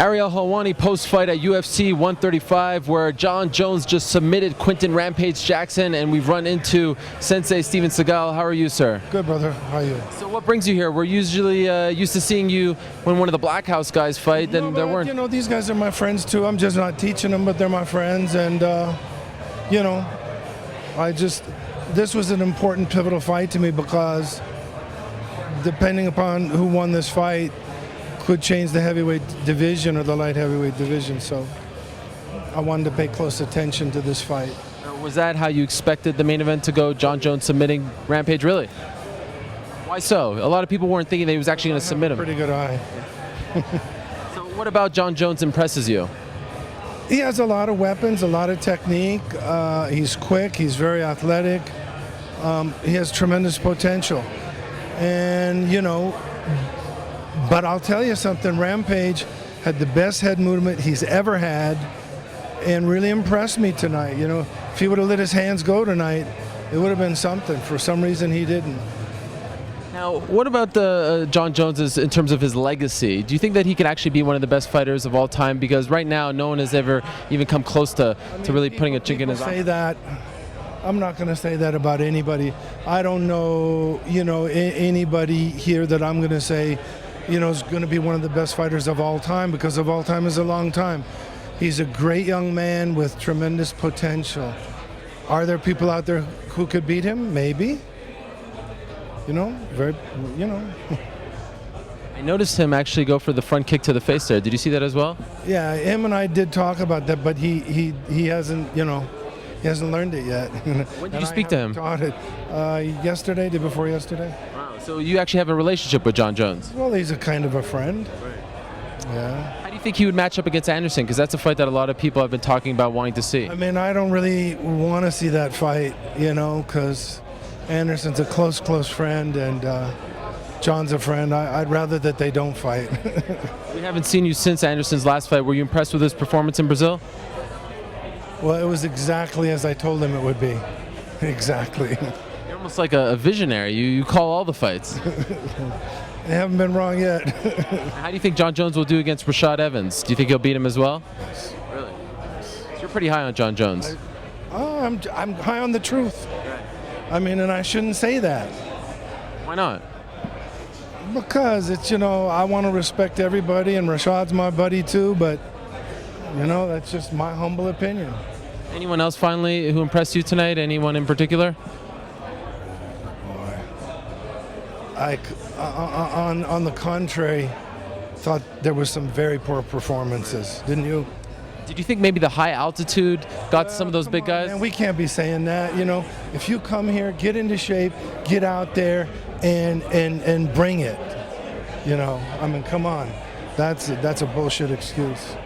Ariel Helwani post-fight at UFC 135, where Jon Jones just submitted Quinton Rampage Jackson, and we've run into Sensei Steven Seagal. How are you, sir? Good, brother. How are you? So what brings you here? We're usually used to seeing you when one of the Black House guys fight, then there weren't. You know, these guys are my friends too. I'm just not teaching them, but they're my friends, and you know, this was an important, pivotal fight to me because depending upon who won this fight, could change the heavyweight division or the light heavyweight division. So I wanted to pay close attention to this fight. Was that how you expected the main event to go? Jon Jones submitting Rampage, really? Why so? A lot of people weren't thinking that he was actually going to submit him. Pretty good eye. So what about Jon Jones impresses you? He has a lot of weapons, a lot of technique. He's quick. He's very athletic. He has tremendous potential. And, you know, but I'll tell you something, Rampage had the best head movement he's ever had and really impressed me tonight. You know, if he would have let his hands go tonight, it would have been something. For some reason, he didn't. Now, what about the Jon Jones in terms of his legacy? Do you think that he could actually be one of the best fighters of all time? Because right now, no one has ever even come close to really putting a chink in his arm. Say that. I'm not going to say that about anybody. I don't know, you know, anybody here that I'm going to say, you know, is going to be one of the best fighters of all time, because of all time is a long time. He's a great young man with tremendous potential. Are there people out there who could beat him? Maybe. You know, I noticed him actually go for the front kick to the face there. Did you see that as well? Yeah, him and I did talk about that, but he hasn't, you know, he hasn't learned it yet. When did you speak to him? Taught it yesterday, day before yesterday. Wow. So you actually have a relationship with Jon Jones? Well, he's a kind of a friend. Right. Yeah. How do you think he would match up against Anderson? Because that's a fight that a lot of people have been talking about wanting to see. I mean, I don't really want to see that fight, you know, because Anderson's a close friend, and Jon's a friend. I'd rather that they don't fight. We haven't seen you since Anderson's last fight. Were you impressed with his performance in Brazil? Well, it was exactly as I told him it would be. Exactly. You're almost like a visionary. You call all the fights. They haven't been wrong yet. How do you think Jon Jones will do against Rashad Evans? Do you think he'll beat him as well? Yes. Really? So you're pretty high on Jon Jones. I'm high on the truth. I mean, and I shouldn't say that. Why not? Because it's, you know, I want to respect everybody, and Rashad's my buddy too, but, you know, that's just my humble opinion. Anyone else finally who impressed you tonight? Anyone in particular? Boy. On the contrary, thought there was some very poor performances, didn't you? Did you think maybe the high altitude got to some of those big guys? Man, we can't be saying that. You know, if you come here, get into shape, get out there, and bring it. You know, I mean, come on, that's a bullshit excuse.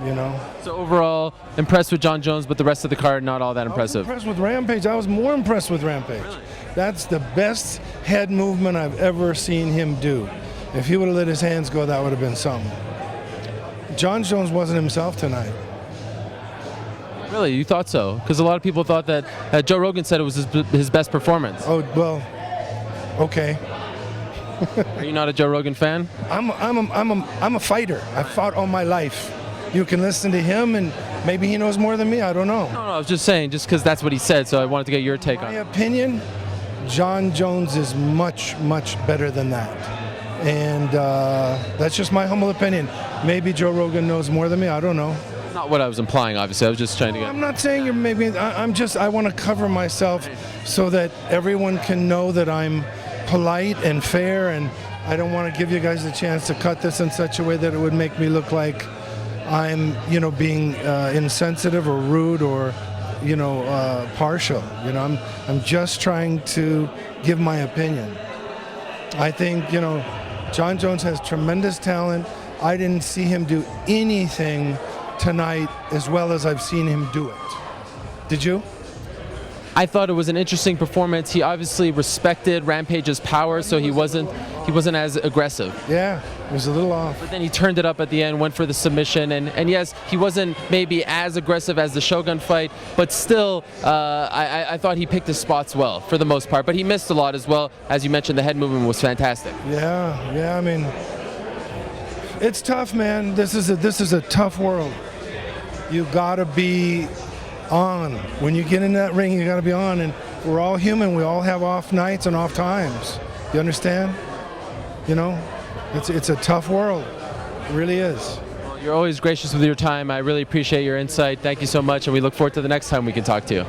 You know. So overall, impressed with Jon Jones, but the rest of the card not all that impressive. I was impressed with Rampage. I was more impressed with Rampage. Really? That's the best head movement I've ever seen him do. If he would have let his hands go, that would have been something. Jon Jones wasn't himself tonight. Really? You thought so? Because a lot of people thought that Joe Rogan said it was his best performance. Oh, well, okay. Are you not a Joe Rogan fan? I'm a fighter. I've fought all my life. You can listen to him, and maybe he knows more than me. I don't know. No, I was just saying, just because that's what he said, so I wanted to get your take on it. My opinion, Jon Jones is much better than that. And that's just my humble opinion. Maybe Joe Rogan knows more than me. I don't know. Not what I was implying, obviously. I was just trying to get... I'm not saying you're maybe... I want to cover myself so that everyone can know that I'm polite and fair, and I don't want to give you guys a chance to cut this in such a way that it would make me look like I'm, you know, being insensitive or rude or, you know, partial. You know, I'm just trying to give my opinion. I think, you know, Jon Jones has tremendous talent. I didn't see him do anything tonight as well as I've seen him do it. Did you? I thought it was an interesting performance. He obviously respected Rampage's power, so he wasn't as aggressive. Yeah, it was a little off. But then he turned it up at the end, went for the submission, and yes, he wasn't maybe as aggressive as the Shogun fight, but still, I thought he picked his spots well for the most part. But he missed a lot as well. As you mentioned, the head movement was fantastic. Yeah, I mean, It's tough, man. This is a tough world. You gotta be on. When you get in that ring, you gotta be on. And we're all human. We all have off nights and off times. You understand? You know, it's a tough world. It really is. You're always gracious with your time. I really appreciate your insight. Thank you so much, and we look forward to the next time we can talk to you.